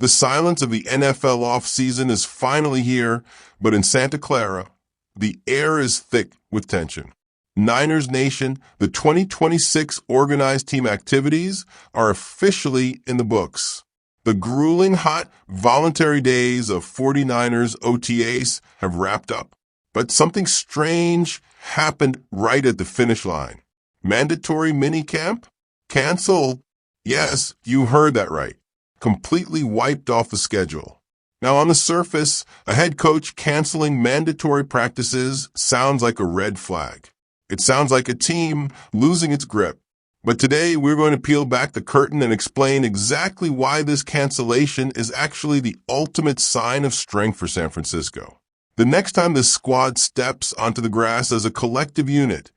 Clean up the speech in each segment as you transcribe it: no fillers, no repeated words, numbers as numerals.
The silence of the NFL offseason is finally here, but in Santa Clara, the air is thick with tension. Niners Nation, the 2026 organized team activities are officially in the books. The grueling, hot, voluntary days of 49ers OTAs have wrapped up. But something strange happened right at the finish line. Mandatory minicamp? Canceled? Yes, you heard that right. Completely wiped off the schedule. Now, on the surface, a head coach canceling mandatory practices sounds like a red flag. It sounds like a team losing its grip. But today, we're going to peel back the curtain and explain exactly why this cancellation is actually the ultimate sign of strength for San Francisco. The next time this squad steps onto the grass as a collective unit,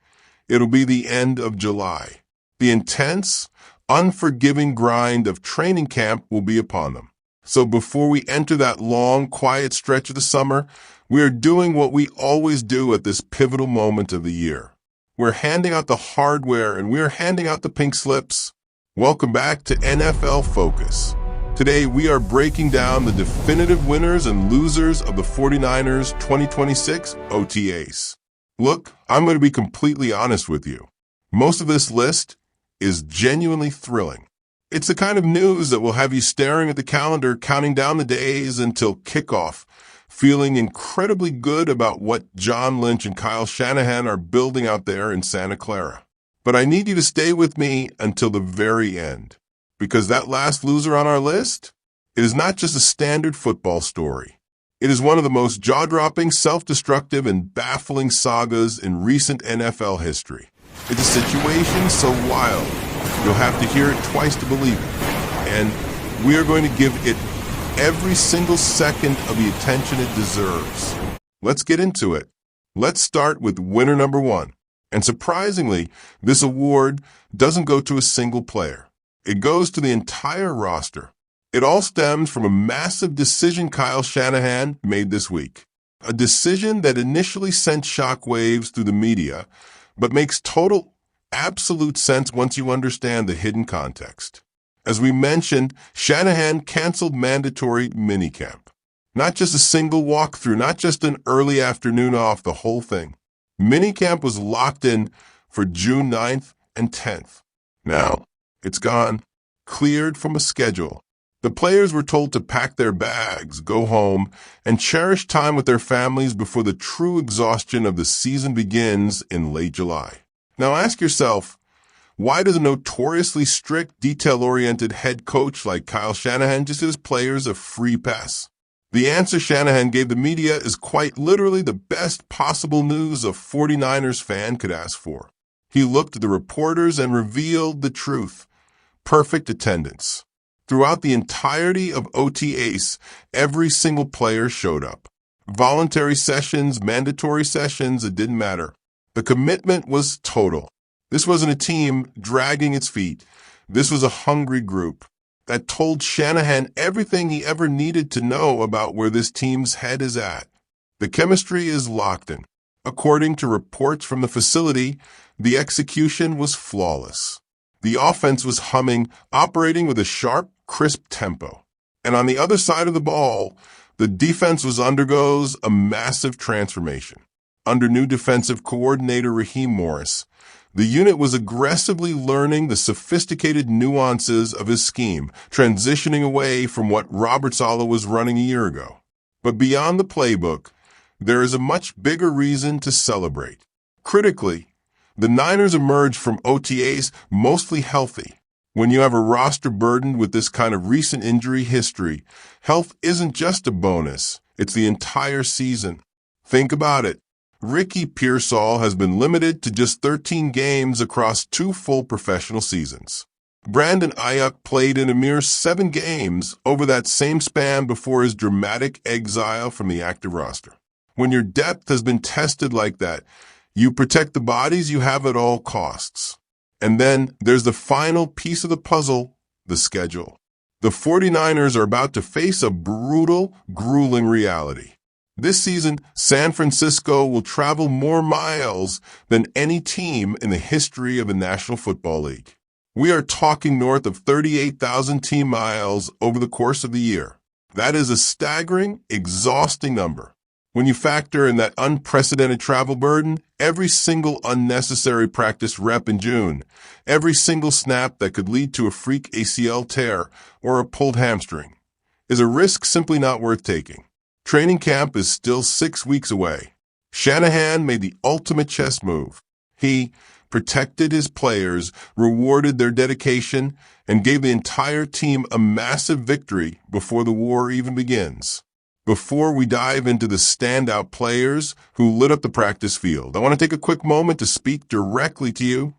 it'll be the end of July. The intense, unforgiving grind of training camp will be upon them. So before we enter that long, quiet stretch of the summer, we are doing what we always do at this pivotal moment of the year. We're handing out the hardware and we're handing out the pink slips. Welcome back to NFL Focus. Today, we are breaking down the definitive winners and losers of the 49ers 2026 OTAs. Look, I'm going to be completely honest with you. Most of this list is genuinely thrilling. It's the kind of news that will have you staring at the calendar, counting down the days until kickoff, feeling incredibly good about what John Lynch and Kyle Shanahan are building out there in Santa Clara. But I need you to stay with me until the very end, because that last loser on our list, it is not just a standard football story. It is one of the most jaw-dropping, self-destructive, and baffling sagas in recent NFL history. It's a situation so wild, you'll have to hear it twice to believe it. And we are going to give it every single second of the attention it deserves. Let's get into it. Let's start with winner number one. And surprisingly, this award doesn't go to a single player. It goes to the entire roster. It all stems from a massive decision Kyle Shanahan made this week. A decision that initially sent shockwaves through the media, but makes total, absolute sense once you understand the hidden context. As we mentioned, Shanahan canceled mandatory minicamp. Not just a single walkthrough, not just an early afternoon off, the whole thing. Minicamp was locked in for June 9th and 10th. Now, it's gone, cleared from a schedule. The players were told to pack their bags, go home, and cherish time with their families before the true exhaustion of the season begins in late July. Now ask yourself, why does a notoriously strict, detail-oriented head coach like Kyle Shanahan just give his players a free pass? The answer Shanahan gave the media is quite literally the best possible news a 49ers fan could ask for. He looked at the reporters and revealed the truth. Perfect attendance. Throughout the entirety of OTAs, every single player showed up. Voluntary sessions, mandatory sessions, it didn't matter. The commitment was total. This wasn't a team dragging its feet. This was a hungry group that told Shanahan everything he ever needed to know about where this team's head is at. The chemistry is locked in. According to reports from the facility, the execution was flawless. The offense was humming, operating with a sharp, crisp tempo. And on the other side of the ball, the defense undergoes a massive transformation. Under new defensive coordinator Raheem Morris, the unit was aggressively learning the sophisticated nuances of his scheme, transitioning away from what Robert Saleh was running a year ago. But beyond the playbook, there is a much bigger reason to celebrate. Critically, the Niners emerged from OTAs mostly healthy. When you have a roster burdened with this kind of recent injury history, health isn't just a bonus, it's the entire season. Think about it. Ricky Pearsall has been limited to just 13 games across 2 full professional seasons. Brandan Aiyuk played in a mere 7 games over that same span before his dramatic exile from the active roster. When your depth has been tested like that, you protect the bodies you have at all costs. And then there's the final piece of the puzzle, the schedule. The 49ers are about to face a brutal, grueling reality. This season, San Francisco will travel more miles than any team in the history of the National Football League. We are talking north of 38,000 team miles over the course of the year. That is a staggering, exhausting number. When you factor in that unprecedented travel burden, every single unnecessary practice rep in June, every single snap that could lead to a freak ACL tear or a pulled hamstring, is a risk simply not worth taking. Training camp is still 6 weeks away. Shanahan made the ultimate chess move. He protected his players, rewarded their dedication, and gave the entire team a massive victory before the war even begins. Before we dive into the standout players who lit up the practice field, I want to take a quick moment to speak directly to you,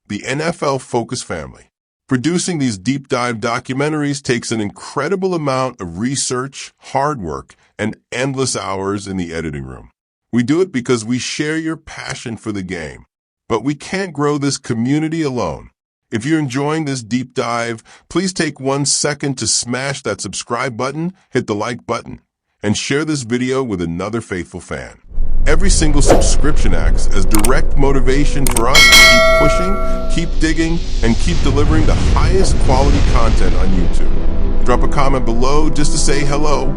the NFL Focus family. Producing these deep dive documentaries takes an incredible amount of research, hard work, and endless hours in the editing room. We do it because we share your passion for the game. But we can't grow this community alone. If you're enjoying this deep dive, please take 1 second to smash that subscribe button, hit the like button, and share this video with another faithful fan. Every single subscription acts as direct motivation for us to keep pushing, keep digging, and keep delivering the highest quality content on YouTube. Drop a comment below just to say hello.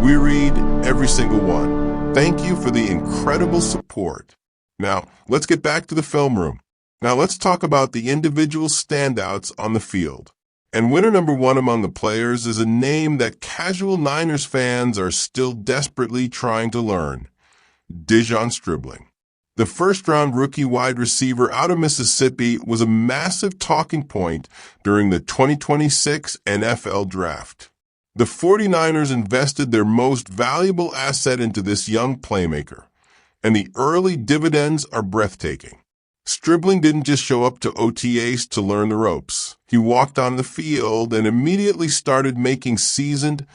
We read every single one. Thank you for the incredible support. Now, let's get back to the film room. Now, let's talk about the individual standouts on the field. And winner number 1 among the players is a name that casual Niners fans are still desperately trying to learn: Dejon Stribling. The first-round rookie wide receiver out of Mississippi was a massive talking point during the 2026 NFL Draft. The 49ers invested their most valuable asset into this young playmaker, and the early dividends are breathtaking. Stribling didn't just show up to OTAs to learn the ropes. He walked on the field and immediately started making seasoned,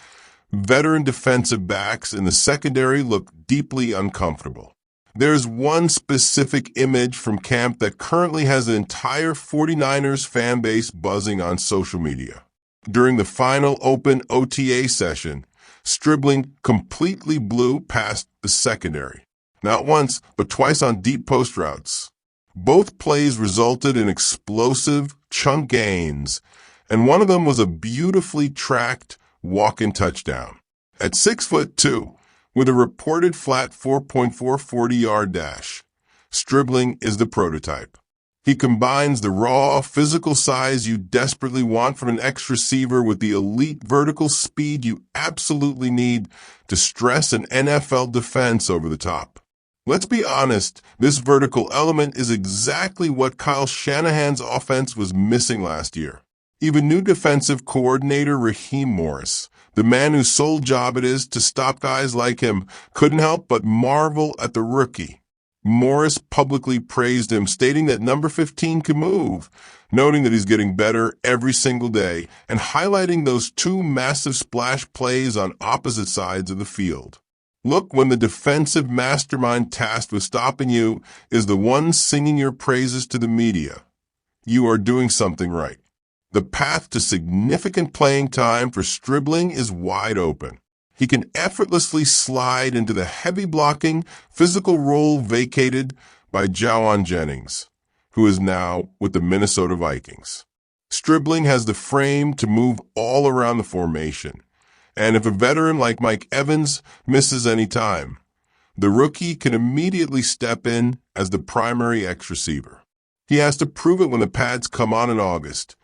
veteran defensive backs in the secondary look deeply uncomfortable. There's one specific image from camp that currently has the entire 49ers fan base buzzing on social media. During the final open OTA session, Stribling completely blew past the secondary. Not once, but twice on deep post routes. Both plays resulted in explosive chunk gains, and one of them was a beautifully tracked walk-in touchdown. At 6'2", with a reported flat 4.4 40-yard dash, Stribling is the prototype. He combines the raw, physical size you desperately want from an X receiver with the elite vertical speed you absolutely need to stress an NFL defense over the top. Let's be honest, this vertical element is exactly what Kyle Shanahan's offense was missing last year. Even new defensive coordinator Raheem Morris, the man whose sole job it is to stop guys like him, couldn't help but marvel at the rookie. Morris publicly praised him, stating that number 15 can move, noting that he's getting better every single day, and highlighting those 2 massive splash plays on opposite sides of the field. Look, when the defensive mastermind tasked with stopping you is the one singing your praises to the media, you are doing something right. The path to significant playing time for Stribling is wide open. He can effortlessly slide into the heavy blocking, physical role vacated by Jawan Jennings, who is now with the Minnesota Vikings. Stribling has the frame to move all around the formation. And if a veteran like Mike Evans misses any time, the rookie can immediately step in as the primary X receiver. He has to prove it when the pads come on in August,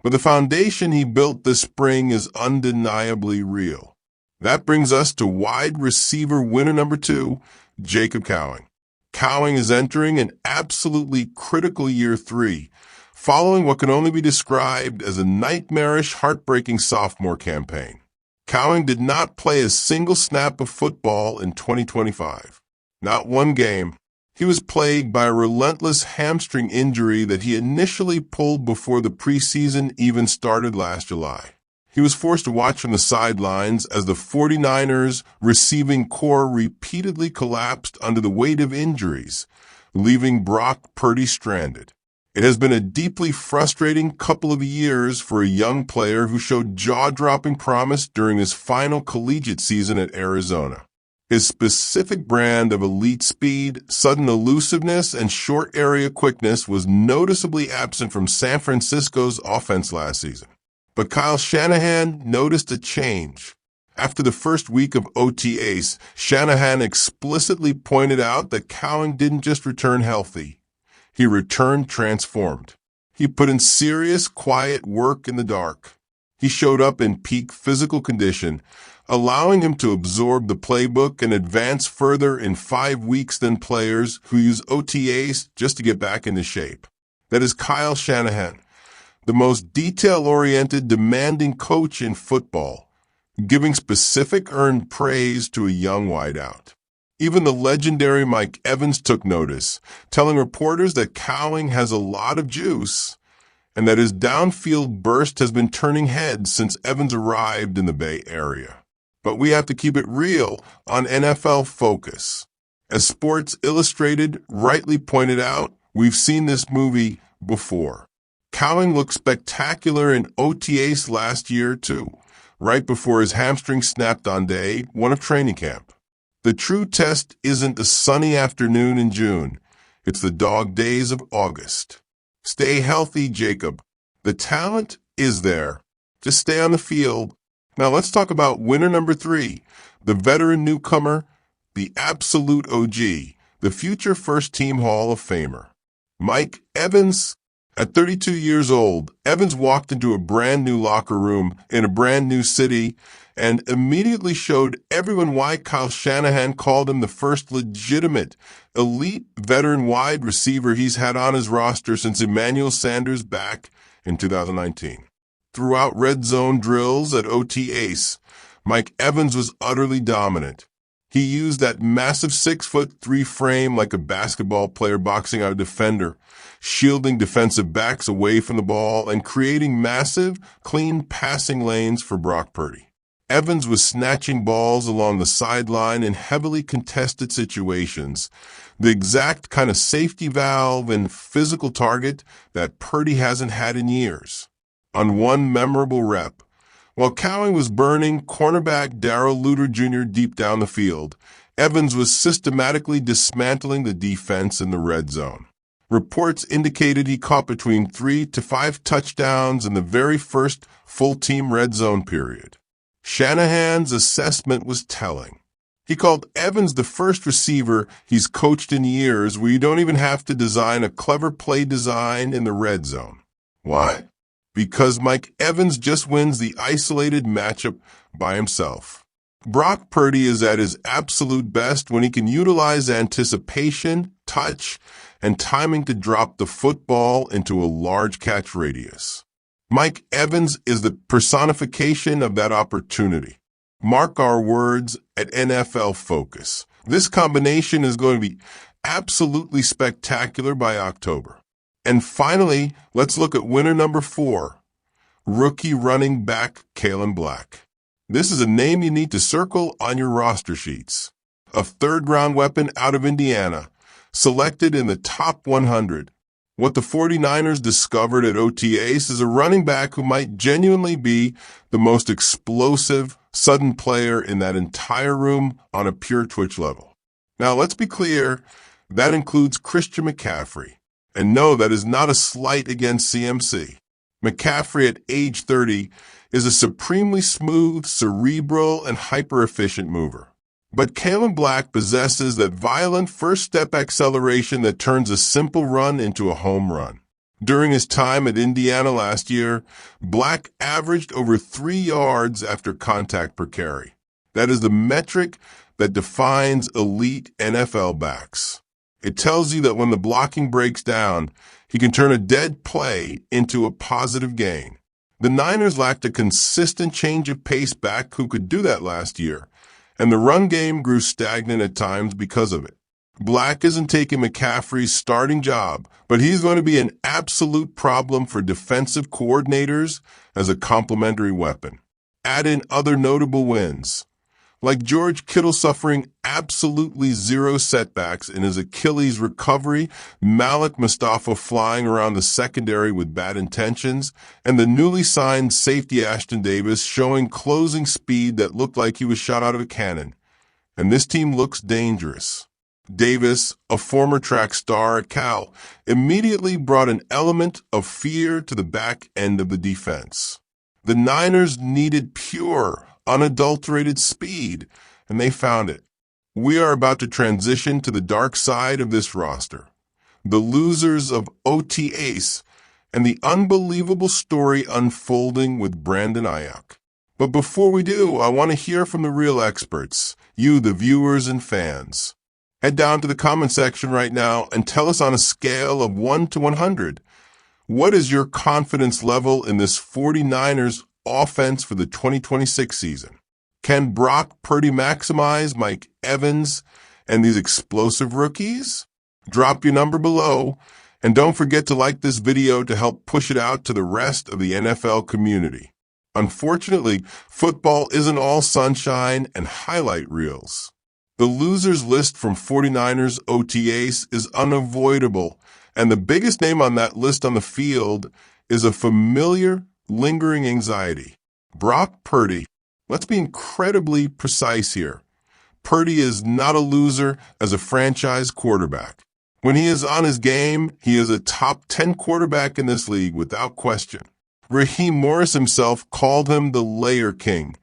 but the foundation he built this spring is undeniably real. That brings us to wide receiver winner number 2, Jacob Cowing. Cowing is entering an absolutely critical year 3, following what can only be described as a nightmarish, heartbreaking sophomore campaign. Cowing did not play a single snap of football in 2025. Not one game. He was plagued by a relentless hamstring injury that he initially pulled before the preseason even started last July. He was forced to watch from the sidelines as the 49ers receiving core repeatedly collapsed under the weight of injuries, leaving Brock Purdy stranded. It has been a deeply frustrating couple of years for a young player who showed jaw-dropping promise during his final collegiate season at Arizona. His specific brand of elite speed, sudden elusiveness, and short area quickness was noticeably absent from San Francisco's offense last season. But Kyle Shanahan noticed a change. After the first week of OTAs, Shanahan explicitly pointed out that Cowing didn't just return healthy. He returned transformed. He put in serious, quiet work in the dark. He showed up in peak physical condition, allowing him to absorb the playbook and advance further in 5 weeks than players who use OTAs just to get back into shape. That is Kyle Shanahan, the most detail-oriented, demanding coach in football, giving specific earned praise to a young wideout. Even the legendary Mike Evans took notice, telling reporters that Cowing has a lot of juice and that his downfield burst has been turning heads since Evans arrived in the Bay Area. But we have to keep it real on NFL Focus. As Sports Illustrated rightly pointed out, we've seen this movie before. Cowing looked spectacular in OTAs last year, too, right before his hamstring snapped on day one of training camp. The true test isn't the sunny afternoon in June. It's the dog days of August. Stay healthy, Jacob. The talent is there. Just stay on the field. Now let's talk about winner number 3, the veteran newcomer, the absolute OG, the future first-team Hall of Famer. Mike Evans. At 32 years old, Evans walked into a brand new locker room in a brand new city and immediately showed everyone why Kyle Shanahan called him the first legitimate, elite veteran wide receiver he's had on his roster since Emmanuel Sanders back in 2019. Throughout red zone drills at OTAs, Mike Evans was utterly dominant. He used that massive 6'3" frame like a basketball player boxing out a defender, shielding defensive backs away from the ball and creating massive, clean passing lanes for Brock Purdy. Evans was snatching balls along the sideline in heavily contested situations, the exact kind of safety valve and physical target that Purdy hasn't had in years. On one memorable rep, while Cowing was burning cornerback Darrell Luter Jr. deep down the field, Evans was systematically dismantling the defense in the red zone. Reports indicated he caught between 3 to 5 touchdowns in the very first full-team red zone period. Shanahan's assessment was telling. He called Evans the first receiver he's coached in years where you don't even have to design a clever play design in the red zone. Why? Because Mike Evans just wins the isolated matchup by himself. Brock Purdy is at his absolute best when he can utilize anticipation, touch, and timing to drop the football into a large catch radius. Mike Evans is the personification of that opportunity. Mark our words at NFL Focus. This combination is going to be absolutely spectacular by October. And finally, let's look at winner number 4, rookie running back Kalen Black. This is a name you need to circle on your roster sheets. A third-round weapon out of Indiana, selected in the top 100. What the 49ers discovered at OTAs is a running back who might genuinely be the most explosive, sudden player in that entire room on a pure Twitch level. Now, let's be clear, that includes Christian McCaffrey. And no, that is not a slight against CMC. McCaffrey at age 30 is a supremely smooth, cerebral, and hyper-efficient mover. But Kalen Black possesses that violent first-step acceleration that turns a simple run into a home run. During his time at Indiana last year, Black averaged over 3 yards after contact per carry. That is the metric that defines elite NFL backs. It tells you that when the blocking breaks down, he can turn a dead play into a positive gain. The Niners lacked a consistent change of pace back who could do that last year, and the run game grew stagnant at times because of it. Black isn't taking McCaffrey's starting job, but he's going to be an absolute problem for defensive coordinators as a complementary weapon. Add in other notable wins, like George Kittle suffering absolutely zero setbacks in his Achilles recovery, Malik Mustafa flying around the secondary with bad intentions, and the newly signed safety Ashton Davis showing closing speed that looked like he was shot out of a cannon. and this team looks dangerous. Davis, a former track star at Cal, immediately brought an element of fear to the back end of the defense. The Niners needed pure, unadulterated speed, and they found it. We are about to transition to the dark side of this roster, the losers of OTAs, and the unbelievable story unfolding with Brandan Aiyuk. But before we do, I want to hear from the real experts, you, the viewers and fans. Head down to the comment section right now and tell us on a scale of 1 to 100, what is your confidence level in this 49ers offense for the 2026 season? Can Brock Purdy maximize Mike Evans and these explosive rookies? Drop your number below, and don't forget to like this video to help push it out to the rest of the NFL community. Unfortunately, football isn't all sunshine and highlight reels. The losers list from 49ers OTAs is unavoidable, and the biggest name on that list on the field is a familiar, lingering anxiety. Brock Purdy. Let's be incredibly precise here. Purdy is not a loser as a franchise quarterback. When he is on his game, he is a top 10 quarterback in this league without question. Raheem Morris himself called him the layer king,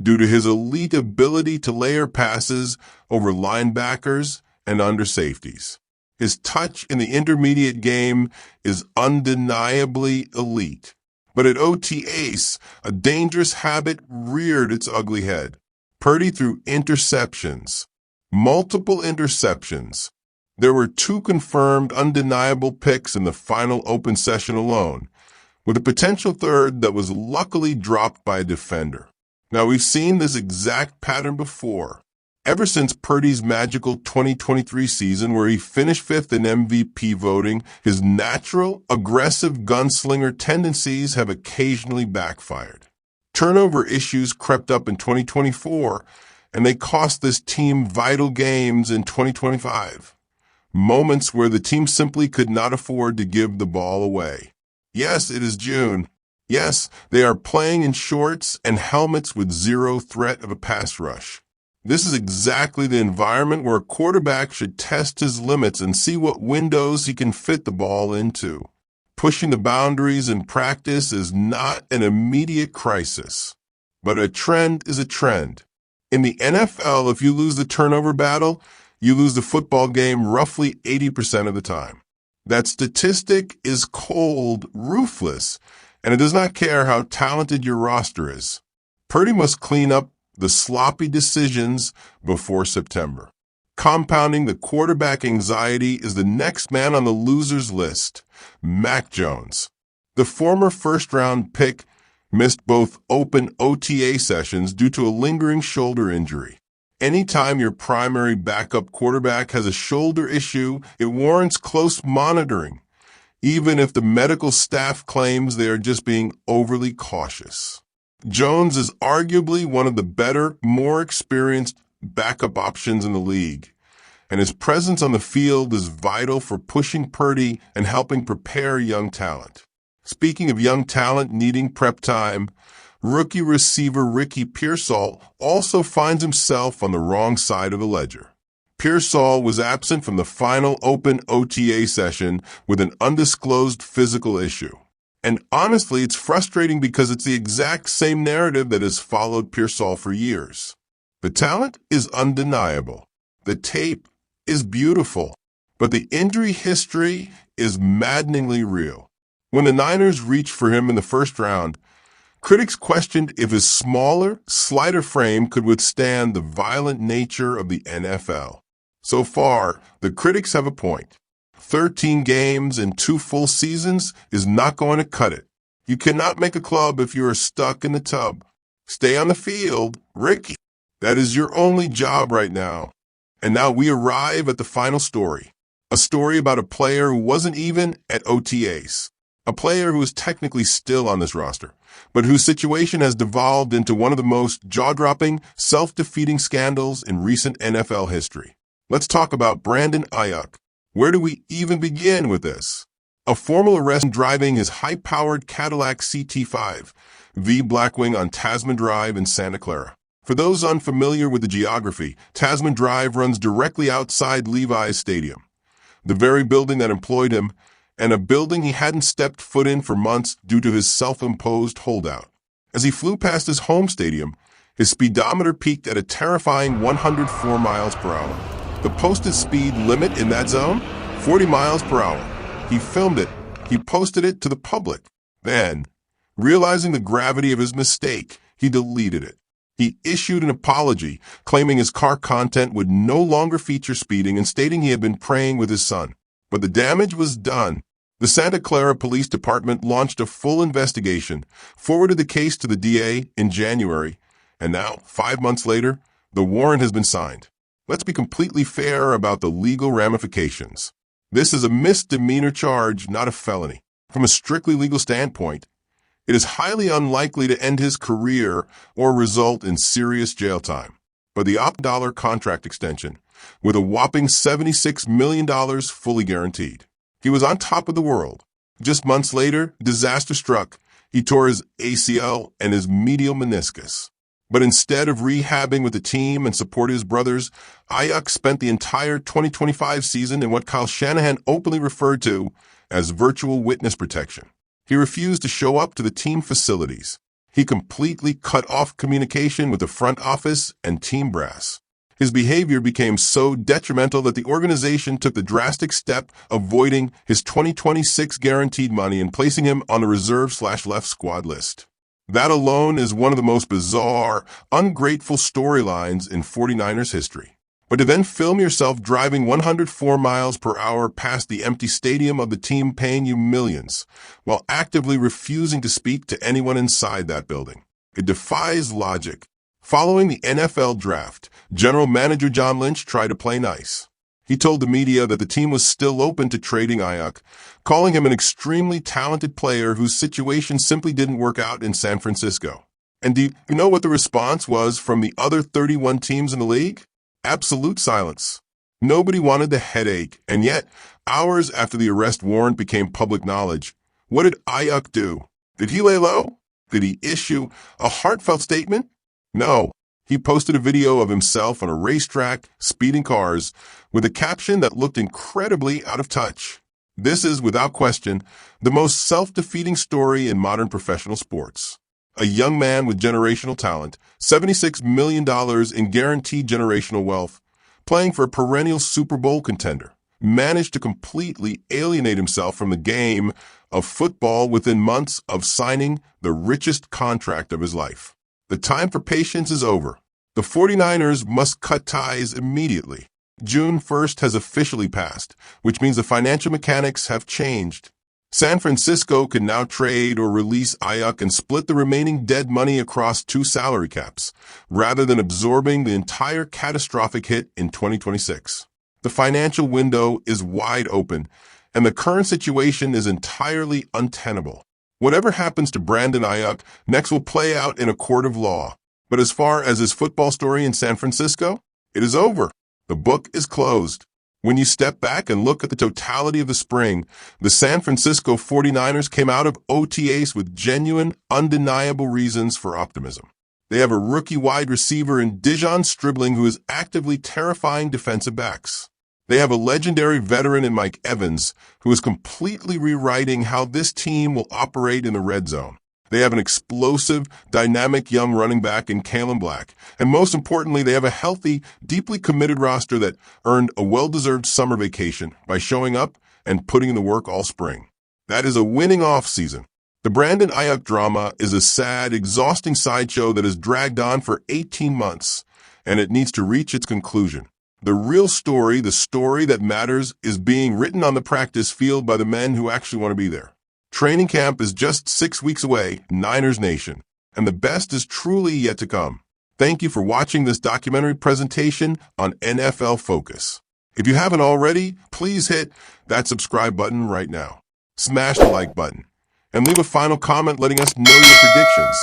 due to his elite ability to layer passes over linebackers and under safeties. His touch in the intermediate game is undeniably elite. But at OTAs, a dangerous habit reared its ugly head. Purdy threw interceptions. Multiple interceptions. There were 2 confirmed undeniable picks in the final open session alone, with a potential third that was luckily dropped by a defender. Now, we've seen this exact pattern before. Ever since Purdy's magical 2023 season, where he finished 5th in MVP voting, his natural, aggressive gunslinger tendencies have occasionally backfired. Turnover issues crept up in 2024, and they cost this team vital games in 2025. Moments where the team simply could not afford to give the ball away. Yes, it is June. Yes, they are playing in shorts and helmets with zero threat of a pass rush. This is exactly the environment where a quarterback should test his limits and see what windows he can fit the ball into. Pushing the boundaries in practice is not an immediate crisis, but a trend is a trend. In the NFL, if you lose the turnover battle, you lose the football game roughly 80% of the time. That statistic is cold, ruthless, and it does not care how talented your roster is. Purdy must clean up the sloppy decisions before September. Compounding the quarterback anxiety is the next man on the losers list, Mac Jones. The former first-round pick missed both open OTA sessions due to a lingering shoulder injury. Anytime your primary backup quarterback has a shoulder issue, it warrants close monitoring, even if the medical staff claims they are just being overly cautious. Jones is arguably one of the better, more experienced backup options in the league, and his presence on the field is vital for pushing Purdy and helping prepare young talent. Speaking of young talent needing prep time, rookie receiver Ricky Pearsall also finds himself on the wrong side of the ledger. Pearsall was absent from the final open OTA session with an undisclosed physical issue. And honestly, it's frustrating because it's the exact same narrative that has followed Pearsall for years. The talent is undeniable. The tape is beautiful. But the injury history is maddeningly real. When the Niners reached for him in the first round, critics questioned if his smaller, slighter frame could withstand the violent nature of the NFL. So far, the critics have a point. 13 games in 2 full seasons is not going to cut it. You cannot make a club if you are stuck in the tub. Stay on the field, Ricky. That is your only job right now. And now we arrive at the final story. A story about a player who wasn't even at OTAs. A player who is technically still on this roster, but whose situation has devolved into one of the most jaw-dropping, self-defeating scandals in recent NFL history. Let's talk about Brandan Aiyuk. Where do we even begin with this? A formal arrest driving his high-powered Cadillac CT5 V Blackwing on Tasman Drive in Santa Clara. For those unfamiliar with the geography, Tasman Drive runs directly outside Levi's Stadium, the very building that employed him, and a building he hadn't stepped foot in for months due to his self-imposed holdout. As he flew past his home stadium, his speedometer peaked at a terrifying 104 miles per hour. The posted speed limit in that zone? 40 miles per hour. He filmed it. He posted it to the public. Then, realizing the gravity of his mistake, he deleted it. He issued an apology, claiming his car content would no longer feature speeding and stating he had been praying with his son. But the damage was done. The Santa Clara Police Department launched a full investigation, forwarded the case to the DA in January, and now, 5 months later, the warrant has been signed. Let's be completely fair about the legal ramifications. This is a misdemeanor charge, not a felony. From a strictly legal standpoint, it is highly unlikely to end his career or result in serious jail time. But the $1 contract extension, with a whopping $76 million fully guaranteed. He was on top of the world. Just months later, disaster struck. He tore his ACL and his medial meniscus. But instead of rehabbing with the team and supporting his brothers, Aiyuk spent the entire 2025 season in what Kyle Shanahan openly referred to as virtual witness protection. He refused to show up to the team facilities. He completely cut off communication with the front office and team brass. His behavior became so detrimental that the organization took the drastic step of voiding his 2026 guaranteed money and placing him on the reserve/left squad list. That alone is one of the most bizarre, ungrateful storylines in 49ers history. But to then film yourself driving 104 miles per hour past the empty stadium of the team paying you millions, while actively refusing to speak to anyone inside that building. It defies logic. Following the NFL draft, General Manager John Lynch tried to play nice. He told the media that the team was still open to trading Aiyuk, calling him an extremely talented player whose situation simply didn't work out in San Francisco. And do you know what the response was from the other 31 teams in the league? Absolute silence. Nobody wanted the headache, and yet, hours after the arrest warrant became public knowledge, what did Aiyuk do? Did he lay low? Did he issue a heartfelt statement? No. He posted a video of himself on a racetrack, speeding cars, with a caption that looked incredibly out of touch. This is, without question, the most self-defeating story in modern professional sports. A young man with generational talent, $76 million in guaranteed generational wealth, playing for a perennial Super Bowl contender, managed to completely alienate himself from the game of football within months of signing the richest contract of his life. The time for patience is over. The 49ers must cut ties immediately. June 1st has officially passed, which means the financial mechanics have changed. San Francisco can now trade or release Aiyuk and split the remaining dead money across 2 salary caps, rather than absorbing the entire catastrophic hit in 2026. The financial window is wide open, and the current situation is entirely untenable. Whatever happens to Brandan Aiyuk next will play out in a court of law. But as far as his football story in San Francisco, it is over. The book is closed. When you step back and look at the totality of the spring, the San Francisco 49ers came out of OTAs with genuine, undeniable reasons for optimism. They have a rookie wide receiver in Dijon Stribling who is actively terrifying defensive backs. They have a legendary veteran in Mike Evans, who is completely rewriting how this team will operate in the red zone. They have an explosive, dynamic young running back in Kalen Black. And most importantly, they have a healthy, deeply committed roster that earned a well-deserved summer vacation by showing up and putting in the work all spring. That is a winning offseason. The Brandan Aiyuk drama is a sad, exhausting sideshow that has dragged on for 18 months, and it needs to reach its conclusion. The real story, the story that matters, is being written on the practice field by the men who actually want to be there. Training camp is just 6 weeks away, Niners Nation, and the best is truly yet to come. Thank you for watching this documentary presentation on NFL Focus. If you haven't already, please hit that subscribe button right now. Smash the like button, and leave a final comment letting us know your predictions.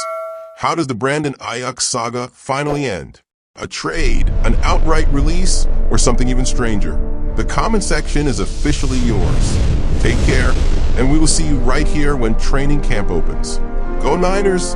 How does the Brandan Aiyuk saga finally end? A trade, an outright release, or something even stranger? The comment section is officially yours. Take care, and we will see you right here when training camp opens. Go Niners!